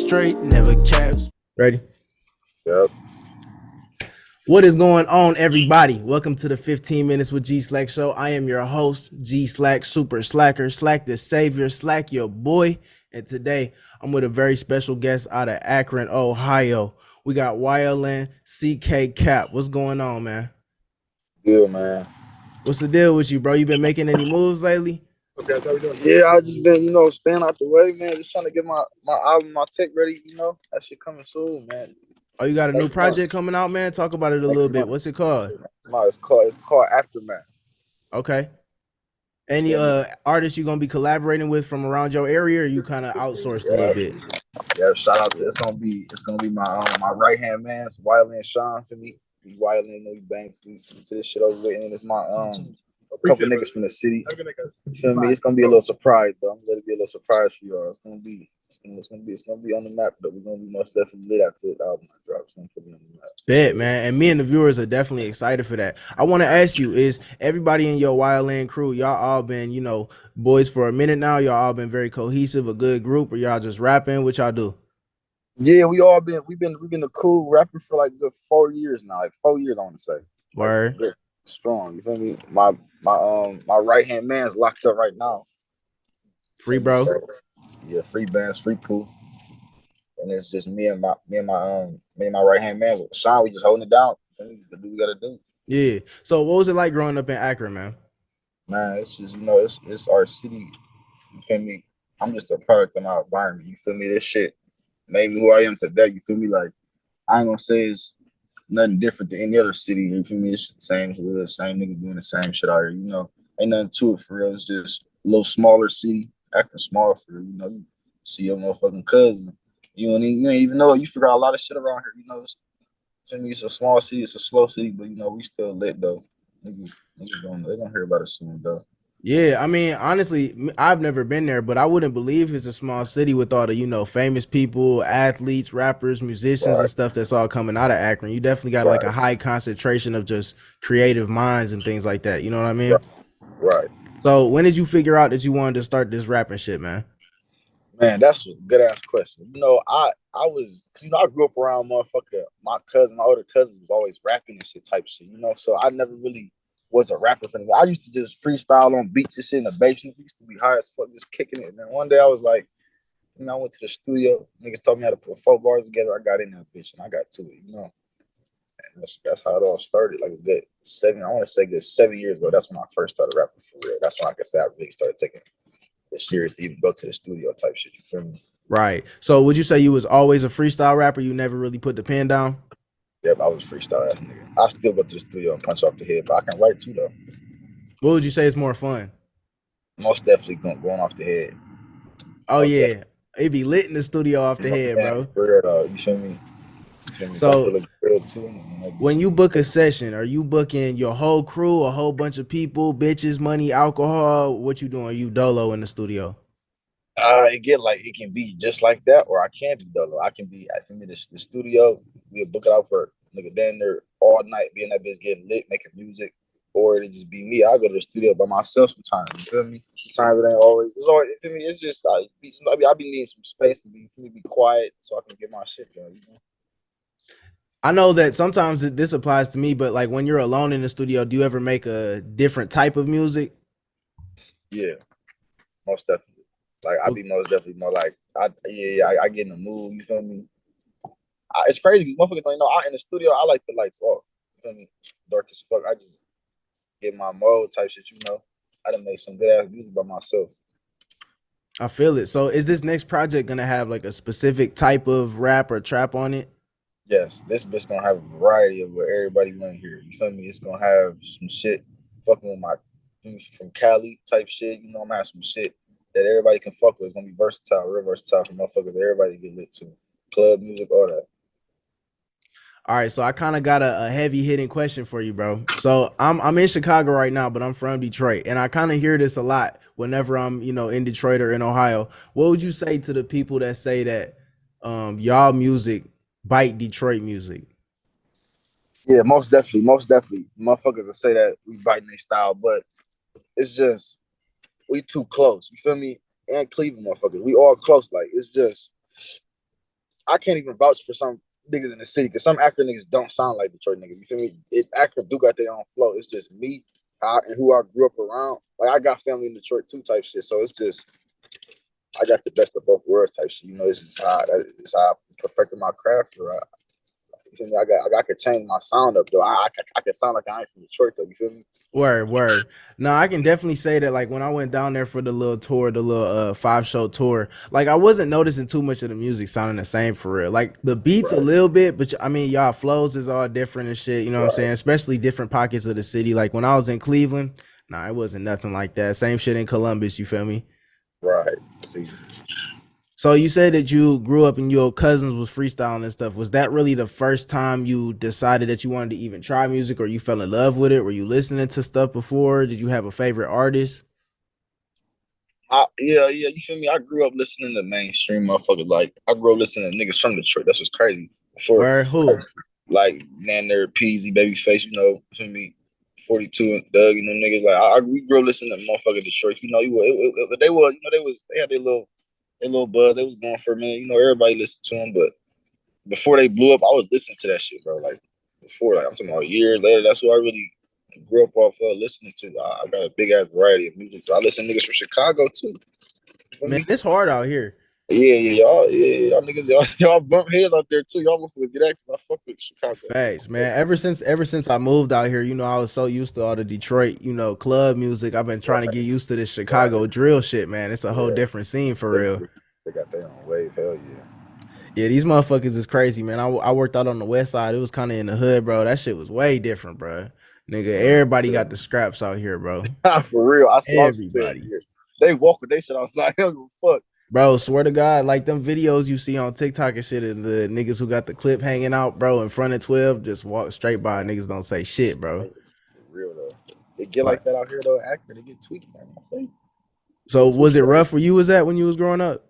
straight, never caps. Ready? Yep. What is going on, everybody? Welcome to the 15 Minutes with G Slack show. I am your host, G Slack, Super Slacker, Slack the Savior, Slack your boy. And today I'm with a very special guest out of Akron, Ohio. We got Yln Ck Cap. What's going on, man? Good, man. What's the deal with you, bro? You been making any moves lately? Okay, that's how we doing. Yeah, I just been, staying out the way, man. Just trying to get my album, my tech ready, That shit coming soon, man. Oh, you got a new Next project month. coming out, man? Talk about it a little Next bit. month. What's it called? No, it's called Aftermath. Okay. Any artists you gonna be collaborating with from around your area, or you kind of outsourced a little bit? Yeah, shout out to it's gonna be my right hand man, it's Yln Sean for me. Yln, he bangs to this shit over with, and it's my couple niggas from the city. You feel me? It's gonna be a little surprise though. I'm gonna let it be a little surprise for y'all. It's gonna be on the map, but we're gonna be most definitely lit after this album drops. It's gonna put me on the map. Bet, man. And me and the viewers are definitely excited for that. I want to ask you, is everybody in your Yln crew, y'all all been, boys for a minute now? Y'all all been very cohesive, a good group, or y'all just rapping? What y'all do? Yeah, we've been a cool rapper for like good 4 years now. Like 4 years, I want to say. Word. Like, strong. You feel me? My right hand man's locked up right now. Free, bro. So, yeah, free bands, free pool. And it's just me and my right hand man. Sean, we just holding it down. We do what we gotta do. Yeah. So what was it like growing up in Akron, man? Man, it's just it's our city. You feel me? I'm just a product of my environment. You feel me? This shit made me who I am today. You feel me? Like I ain't gonna say it's nothing different than any other city. You feel me? It's the same hood, same niggas doing the same shit out here. Ain't nothing to it for real. It's just a little smaller city, acting small for real. You see your motherfucking cousin. You ain't even know it. You figure out a lot of shit around here. It's a small city, it's a slow city, but we still lit though. Niggas they gonna hear about it soon though. Yeah, I mean, honestly, I've never been there, but I wouldn't believe it's a small city with all the, famous people, athletes, rappers, musicians, and Right, stuff that's all coming out of Akron. You definitely got like a right, high concentration of just creative minds and things like that. You know what I mean? right, right. So when did you figure out that you wanted to start this rapping shit, man? Man, that's a good ass question. I was, cause I grew up around motherfucker. My older cousins was always rapping and shit type shit. So I never really was a rapper for me. I used to just freestyle on beats and shit in the basement. We used to be high as fuck, just kicking it. And then one day I was like, I went to the studio. Niggas told me how to put 4 bars together. I got in that bitch and I got to it. And that's how it all started. Like a good 7, I want to say good 7 years ago. That's when I first started rapping for real. That's when I could say I really started taking it serious to even go to the studio type shit. You feel me? Right. So would you say you was always a freestyle rapper? You never really put the pen down? Yep, I was freestyle ass nigga. I still go to the studio and punch off the head, but I can write too though. What would you say is more fun? Most definitely going off the head. Oh Most yeah, it'd be lit in the studio off the head, bro. For real though. You feel me? So Feel real too. when you book a session, are you booking your whole crew, a whole bunch of people, bitches, money, alcohol? What you doing? You dolo in the studio? It can be just like that, or I can be dolo. I can be. I think the studio. We'll book it out for nigga down there all night, being that bitch getting lit, making music, or it just be me. I go to the studio by myself sometimes. You feel me? Sometimes it ain't always. It's always. You feel me? It's just like I be needing some space to be quiet so I can get my shit done. I know that sometimes this applies to me, but like when you're alone in the studio, do you ever make a different type of music? Yeah, most definitely. Like I Well, be most definitely more like I get in the mood. You feel me? It's crazy because motherfuckers don't know. I in the studio, I like the lights off. You feel me? Dark as fuck. I just get my mode type shit. I done make some good ass music by myself. I feel it. So is this next project gonna have like a specific type of rap or trap on it? Yes, this bitch gonna have a variety of what everybody want to hear. You feel me? It's gonna have some shit fucking with my from Cali type shit. I'm gonna have some shit that everybody can fuck with. It's gonna be versatile, real versatile for motherfuckers. Everybody get lit to club music, all that. All right, so I kind of got a heavy hitting question for you, bro. So I'm in Chicago right now, but I'm from Detroit, and I kind of hear this a lot whenever I'm in Detroit or in Ohio. What would you say to the people that say that y'all music bite Detroit music? Yeah, most definitely. Motherfuckers will say that we biting their style, but it's just we too close. You feel me? And Cleveland motherfuckers, we all close. Like it's just I can't even vouch for some niggas in the city because some Akron niggas don't sound like Detroit niggas. You feel me? Akron do got their own flow. It's just me and who I grew up around. Like I got family in Detroit too, type shit. So it's just I got the best of both worlds, type shit. You know, it's how I perfected my craft. Right? You feel me? I could change my sound up though. I can sound like I ain't from Detroit though. You feel me? Word. No, I can definitely say that like when I went down there for the little tour, the little 5 show tour, like I wasn't noticing too much of the music sounding the same for real. Like the beats a Right, little bit, but I mean y'all flows is all different and shit, you know what I'm right, saying? Especially different pockets of the city. Like when I was in Cleveland, nah, it wasn't nothing like that. Same shit in Columbus, you feel me? right. See, So you said that you grew up and your cousins was freestyling and stuff. Was that really the first time you decided that you wanted to even try music, or you fell in love with it? Were you listening to stuff before? Did you have a favorite artist? yeah. You feel me? I grew up listening to mainstream motherfuckers. Like I grew up listening to niggas from Detroit. That's what's crazy. Before, Where who? like Nanner, Peasy, Babyface, you know, you feel me? 42 and Doug, you know, niggas like we grew up listening to motherfucking Detroit. You know, they were, you know, they had their little buzz. They was going for a minute. You know, everybody listened to them, but before they blew up, I was listening to that shit, bro. Like before, like I'm talking about a year later. That's what I really grew up off listening to. I got a big ass variety of music. I listen to niggas from Chicago too. For Man, me, it's hard out here. y'all niggas, y'all bump heads out there too. Y'all motherfuckers get active. I fuck with Chicago. Facts, man. Ever since I moved out here, I was so used to all the Detroit, club music. I've been trying to Right, get used to this right. Chicago drill shit, man. It's a whole Yeah, different scene for they real. they got their own wave. Hell yeah. Yeah, these motherfuckers is crazy, man. I worked out on the west side. It was kind of in the hood, bro. That shit was way different, bro. Nigga, everybody got the scraps out here, bro. For real, I saw some Everybody. here. They walk with they shit outside. They don't give a fuck. Bro, swear to God, like them videos you see on TikTok and shit of the niggas who got the clip hanging out, bro, in front of 12, just walk straight by. Niggas don't say shit, bro. For real though. They get Like, like that out here though. Akron, they get tweaky. so Get was tweaky it out here. rough where you was at when you was growing up?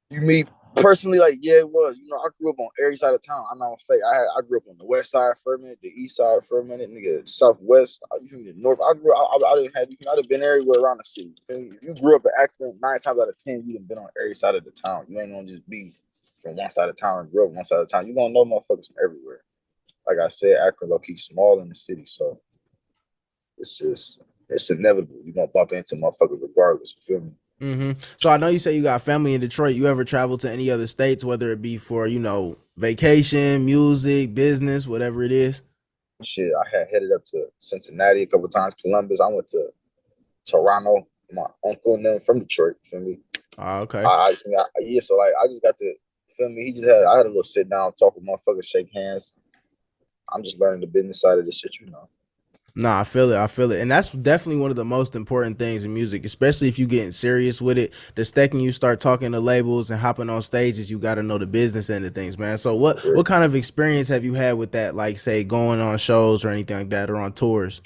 You mean personally, like yeah, it was. You know, I grew up on every side of town. I'm not fake. I grew up on the west side for a minute, the east side for a minute, nigga, southwest. You feel me? The north. I grew. I didn't have. I'd have been everywhere around the city. If you grew up in Akron, 9 times out of 10, you done been on every side of the town. You ain't gonna just be from one side of town and grow up one side of town. You gonna know motherfuckers from everywhere. Like I said, Akron low key small in the city, so it's inevitable. You gonna bump into motherfuckers regardless. You feel me? So I know you say you got family in Detroit. You ever travel to any other states, whether it be for, vacation, music, business, whatever it is? Shit, I had headed up to Cincinnati a couple times, Columbus. I went to Toronto. My uncle and them from Detroit. You feel me? Oh, okay. Yeah. So like, I just got to feel me. I had a little sit down, talk with motherfuckers, shake hands. I'm just learning the business side of this shit, you know. Nah, I feel it. I feel it. And that's definitely one of the most important things in music, especially if you getting serious with it. The second you start talking to labels and hopping on stages, you got to know the business end of things, man. So what kind of experience have you had with that? Like say going on shows or anything like that or on tours?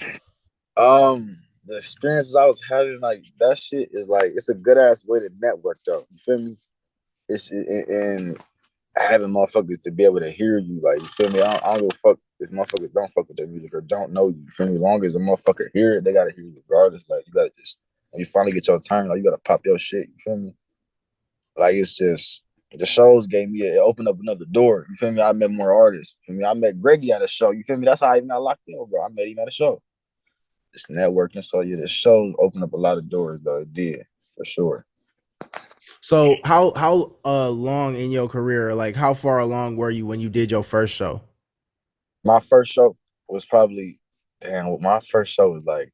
The experiences I was having, like that shit is like it's a good ass way to network though. You feel me? And having motherfuckers to be able to hear you, like you feel me? I don't give a fuck if motherfuckers don't fuck with their music or don't know you. You feel me? As long as a motherfucker hear it, they gotta hear you regardless. Like you gotta just when you finally get your turn, like you gotta pop your shit. You feel me? Like it's just the shows gave me it opened up another door. You feel me? I met more artists. You feel me? I met Greggy at a show. You feel me? That's how I even got locked in, bro. I met him at a show. It's networking. So yeah, the show opened up a lot of doors, though. It did for sure. So how long in your career, like how far along were you when you did your first show? My first show was probably damn. My first show was like,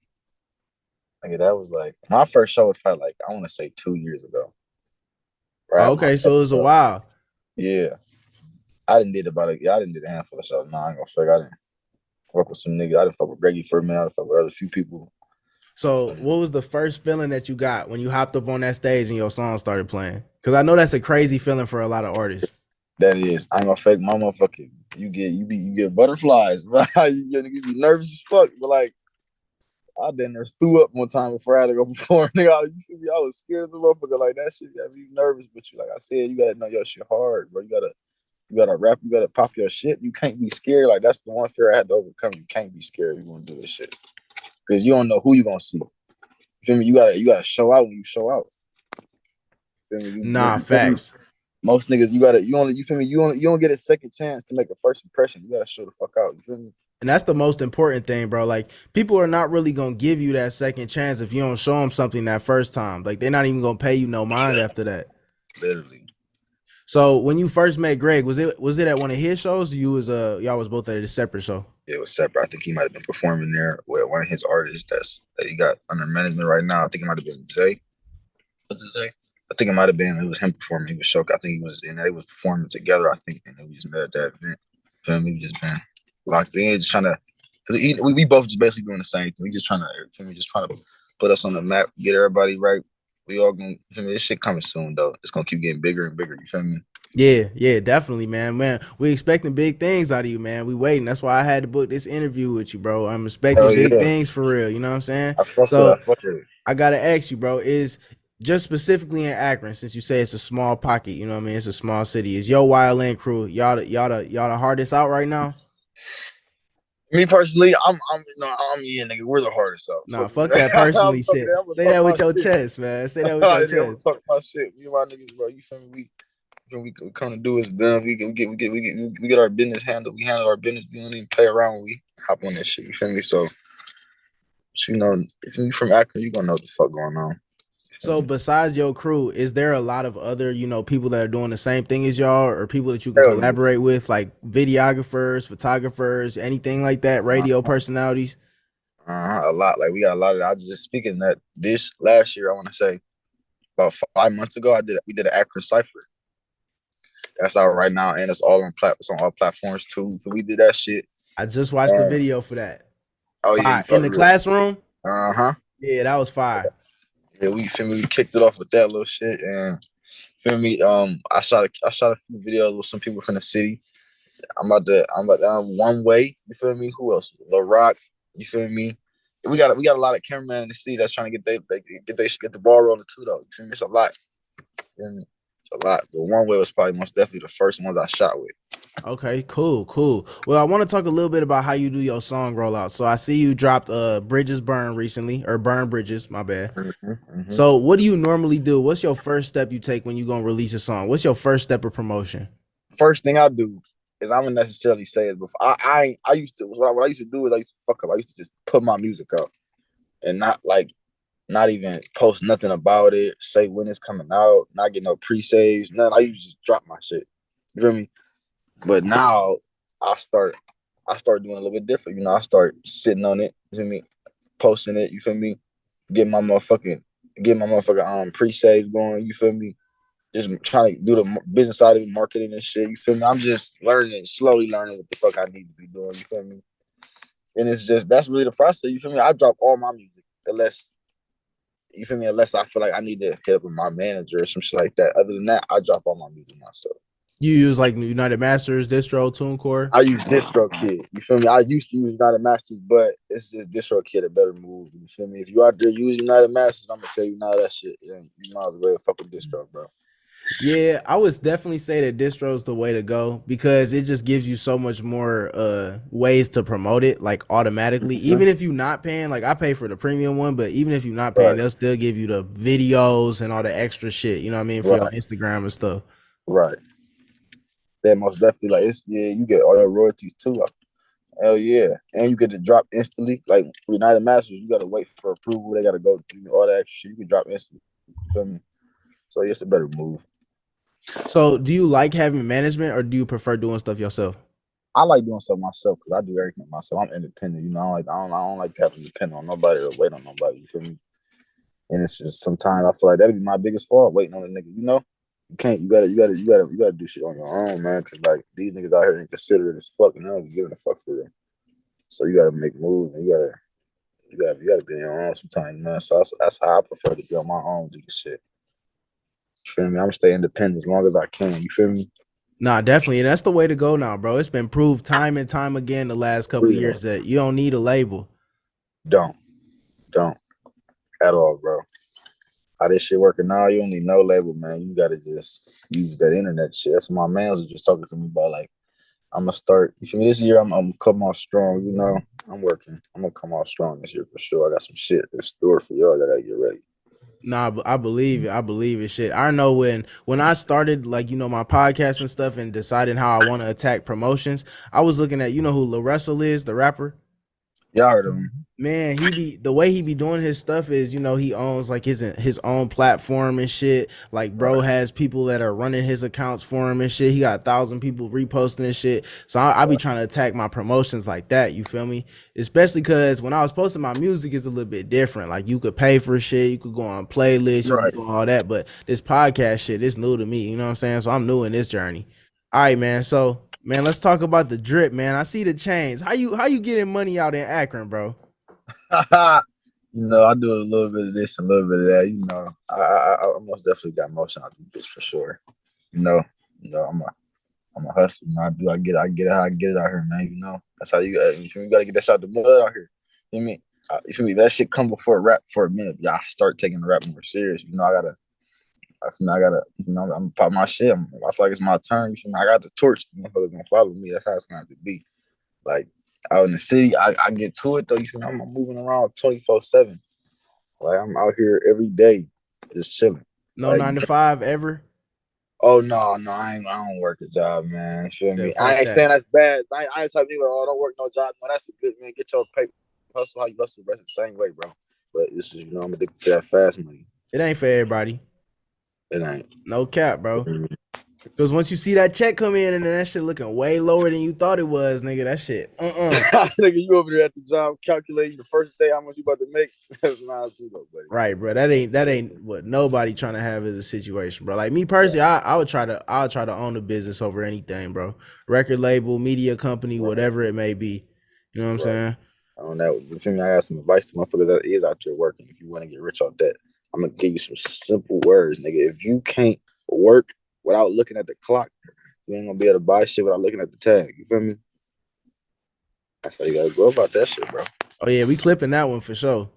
nigga, that was like my first show was probably like I want to say 2 years ago. Oh, Right, my okay, so second it was a show. while. Yeah, I didn't did a handful of shows. Nah, I ain't gonna fake. I didn't fuck with some niggas. I didn't fuck with Greggy for a minute. I didn't fuck with other few people. So what was the first feeling that you got when you hopped up on that stage and your song started playing? Because I know that's a crazy feeling for a lot of artists. That is, I ain't gonna fake my motherfucking. You get butterflies, but you be nervous as fuck. But like I been there threw up one time before I had to go perform. Nigga, you feel me? I was scared as a motherfucker. Like that shit got me nervous. But you, like I said, you gotta know your shit hard, bro. You gotta rap. You gotta pop your shit. You can't be scared. Like that's the one fear I had to overcome. You can't be scared. You want to do this shit because you don't know who you gonna see. You feel me? You gotta show out when you show out. You feel me? Nah, facts. most niggas, you feel me? You don't get a second chance to make a first impression. You gotta show the fuck out. You feel me? And that's the most important thing, bro. Like people are not really gonna give you that second chance if you don't show them something that first time. Like they're not even gonna pay you no mind after that. Literally. So when you first met Greg, was it at one of his shows? Or you was y'all was both at a separate show. It was separate. I think he might have been performing there with one of his artists that he got under management right now. I think it might have been Zay. What's it Zay? I think it might have been. It was him performing. He was shook. I think he was in. They was performing together. I think, and then we just met at that event. Feel me? We just been locked in, just trying to. Cause we both just basically doing the same thing. We just trying to. Feel me? Just trying to put us on the map, get everybody right. We all gonna. Feel me? This shit coming soon though. It's gonna keep getting bigger and bigger. You feel me? Yeah, definitely, man. Man, we expecting big things out of you, man. We waiting. That's why I had to book this interview with you, bro. I'm expecting Hell big yeah. things for real. You know what I'm saying? I fuck with it. So I fuck with it. I gotta ask you, bro, is just specifically in Akron, since you say it's a small pocket, you know what I mean? It's a small city. Is your Yln crew, y'all the hardest out right now? Me personally, I'm yeah, nigga. We're the hardest out. Nah, Fuck fuck that. that personally I'm shit. gonna Say talk that my with your shit. chest, man. Say that with your I'm gonna chest. talk my shit. Me and my niggas, bro. You feel me? We come to do is done. We get our business handled. We handle our business. We don't even play around. We hop on that shit. You feel me? So, you know, if you from Akron, you gonna know what the fuck going on. So besides your crew, is there a lot of other, people that are doing the same thing as y'all or people that you can Hell yeah. collaborate with, like videographers, photographers, anything like that, radio personalities? A lot. Like we got a lot of. I was just speaking that this last year. I want to say about 5 months ago. We did an Akron cipher. That's out right now, and it's on all platforms too. So we did that shit. I just watched the And, video for that. oh yeah, you Fire. In fuck the real. classroom? Uh-huh. Yeah, that was fire. Yeah, we feel me. We kicked it off with that little shit, and feel me. I shot a few videos with some people from the city. I'm about to one way. You feel me? Who else? Lil Rock. You feel me? We got a lot of cameramen in the city that's trying to get the ball rolling too though. You feel me? It's a lot. It's a lot. But one way was probably most definitely the first ones I shot with. Okay, cool. Well, I want to talk a little bit about how you do your song rollout. So I see you dropped Bridges Burn recently, or Burn Bridges, my bad. Mm-hmm. So what do you normally do? What's your first step you take when you gonna release a song? What's your first step of promotion? First thing I do is I wouldn't necessarily say it before. I used to what I used to do is I used to fuck up. I used to just put my music up and not even post nothing about it, say when it's coming out, not get no pre-saves, nothing. I used to just drop my shit. You feel me? But now I start doing a little bit different. You know, I start sitting on it, you feel me, posting it, you feel me, get my motherfucking pre-save going, you feel me? Just trying to do the business side of it, marketing and shit, you feel me? I'm just slowly learning what the fuck I need to be doing, you feel me? And it's just that's really the process, you feel me? I drop all my music unless I feel like I need to hit up with my manager or some shit like that. Other than that, I drop all my music myself. You use like United Masters, Distro, TuneCore? I use DistroKid. You feel me? I used to use United Masters, but it's just DistroKid a better move. You feel me? If you out there using United Masters, I'm gonna tell you now that shit. You might as well fuck with distro, bro. Yeah, I would definitely say that distro is the way to go because it just gives you so much more ways to promote it like automatically. Mm-hmm. Even if you're not paying, like I pay for the premium one, but even if you're not paying, Right. they'll still give you the videos and all the extra shit, you know what I mean, for your Instagram and stuff. Right. That most definitely you get all your royalties too. Hell yeah. And you get to drop instantly. Like United Masters, you gotta wait for approval. They gotta go through all that extra shit. You can drop instantly. You feel me? So yeah, it's a better move. So do you like having management or do you prefer doing stuff yourself? I like doing stuff myself because I do everything myself. I'm independent, you know. I don't like having to depend on nobody or wait on nobody. You feel me? And it's just sometimes I feel like that'd be my biggest fault, waiting on a nigga. You know, you can't. You gotta do shit on your own, man. Because like these niggas out here inconsiderate as fuck, and they don't be giving a fuck for them. So you gotta make moves, and you gotta be on your own sometimes, man. So that's how I prefer to be on my own, do the shit. You feel me? I'm gonna stay independent as long as I can. You feel me? Nah, definitely. And that's the way to go now, bro. It's been proved time and time again the last couple of years that you don't need a label. Don't at all, bro. How this shit working now, you don't need no label, man. You gotta just use that internet shit. That's what my mans was just talking to me about. Like, I'm gonna start. You feel me? This year, I'm gonna come off strong. You know, I'm working. I'm gonna come off strong this year for sure. I got some shit in store for y'all that I gotta get ready. Nah, I believe it. I believe it. Shit. I know when I started like, my podcast and stuff and deciding how I want to attack promotions, I was looking at, who Lil Russell is, the rapper. Y'all heard of him. Man, the way he be doing his stuff is, he owns like his own platform and shit. Like, bro Right. has people that are running his accounts for him and shit. He got 1,000 people reposting and shit. So I be trying to attack my promotions like that. You feel me? Especially because when I was posting my music, it's a little bit different. Like, you could pay for shit, you could go on playlists, you could Right. do all that. But this podcast shit, it's new to me. You know what I'm saying? So I'm new in this journey. All right, man. So, man, let's talk about the drip, man. I see the chains. How you getting money out in Akron, bro? I do a little bit of this and a little bit of that. I most definitely got motion out this bitch for sure. I'm a hustler. I get it how I get it out here, man. That's how you gotta get that shot the mud out here. You mean? You feel me? That shit come before rap for a minute. Yeah, I start taking the rap more serious. I'm pop my shit. I feel like it's my turn. You feel me? I got the torch. Motherfuckers gonna follow me. That's how it's gonna have to be. Like out in the city, I get to it though. You feel me? I'm moving around 24/7. Like I'm out here every day, just chilling. No Like, 9 to 5 ever. oh no, I don't work a job, man. You feel me? Said I fuck ain't that. saying that's bad. I ain't type of nigga. Oh, don't work no job. No, that's a good man. Get your paper, hustle how you hustle. Rest the same way, bro. But it's just I'm addicted to that fast money. It ain't for everybody. It ain't. No cap, bro. Because once you see that check come in and then that shit looking way lower than you thought it was, nigga, that shit. Nigga, you over there at the job calculating the first day how much you about to make. That's not too low, buddy. Right, bro. That ain't what nobody trying to have as a situation, bro. Like me personally, I would try to own a business over anything, bro. Record label, media company, whatever it may be. You know what I'm saying? On that, you feel me? I got some advice to motherfuckers that is out there working. If you want to get rich off that, I'm gonna give you some simple words, nigga. If you can't work without looking at the clock, you ain't gonna be able to buy shit without looking at the tag. You feel me? That's how you gotta go about that shit, bro. Oh yeah, we clipping that one for sure.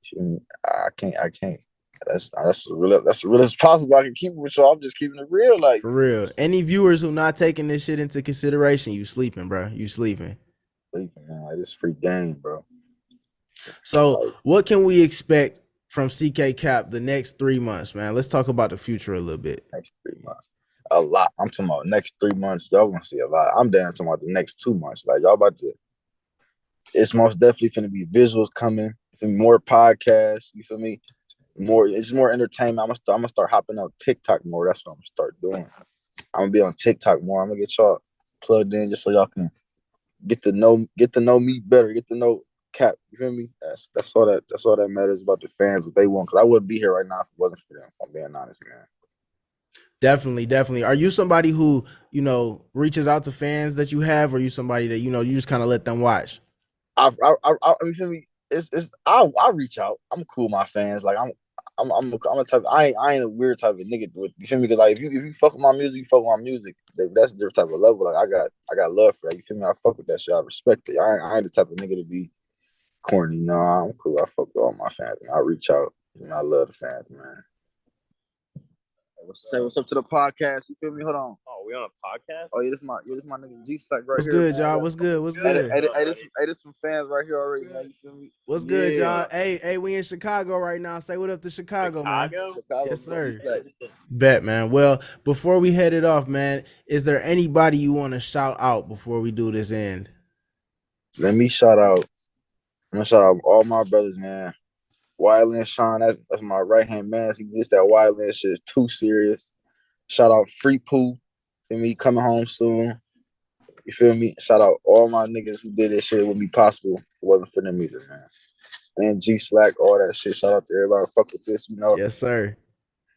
You feel me? I can't. That's the real as possible. I can keep it with y'all. I'm just keeping it real, like For real. Any viewers who not taking this shit into consideration, you sleeping, bro. You sleeping. man. Like this free game, bro. So what can we expect from CK Cap the next 3 months, man? Let's talk about the future a little bit. Next 3 months, a lot. I'm talking about next 3 months. Y'all gonna see a lot. I'm down talking about the next 2 months. Like y'all about to. It's most definitely gonna be visuals coming. More podcasts. You feel me? It's more entertainment. I'm gonna start hopping on TikTok more. That's what I'm gonna start doing. I'm gonna be on TikTok more. I'm gonna get y'all plugged in just so y'all can get to know me better. Get to know Cap. You feel me? That's all that matters about the fans, what they want. Cause I wouldn't be here right now if it wasn't for them. If I'm being honest, man. Definitely. Are you somebody who, reaches out to fans that you have, or are you somebody that, you just kind of let them watch? You feel me? I reach out. I'm cool with my fans. Like I'm a type. I ain't a weird type of nigga. You feel me? Because like if you fuck with my music, you fuck with my music. That's a different type of level. Like I got love for that. You feel me? I fuck with that shit. I respect it. I ain't the type of nigga to be corny. No, I'm cool. I fuck with all my fans. Man. I reach out. I love the fans, man. Say what's up to the podcast. You feel me? Hold on. Oh, we on a podcast? Oh yeah, this my nigga G Slack right What's here. good, man. y'all? What's good? Hey, this some fans right here already, man. You feel me? What's good, y'all? Hey, we in Chicago right now. Say what up to Chicago, man. Chicago, Yes, sir. bro. Bet, man. Well, before we head it off, man, is there anybody you want to shout out before we do this end? Let me shout out. I'm gonna shout out all my brothers, man. Yln Sean, that's my right hand man. He gets that Yln shit is too serious. Shout out Free Pooh and me coming home soon. You feel me? Shout out all my niggas who did this shit. It wouldn't be possible if it wasn't for them either, man. And G Slack, all that shit. Shout out to everybody who fuck with this, Yes, sir.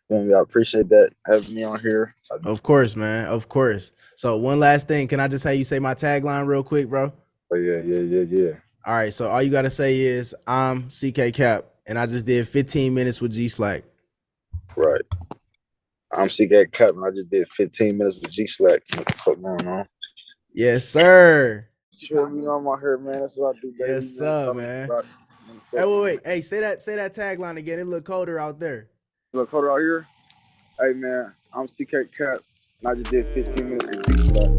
You know, I appreciate that having me on here. Of course, man. Of course. So one last thing. Can I just have you say my tagline real quick, bro? Oh, yeah. All right. So all you got to say is I'm CK Cap, and I just did 15 minutes with G Slack. Right. I'm CK Cap, and I just did 15 minutes with G Slack. What the fuck going on? Yes, sir. Sure, I'm out here, man. That's what I do, baby. Yes, sir, man. Hey, wait. Hey, say that tagline again. It look colder out there. Look, hold out here. Hey, man, I'm CK Cap, and I just did 15 minutes with G Slack.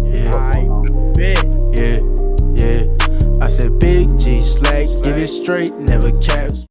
Yeah. I bet. Yeah. I said big G Slack, give it straight, never caps.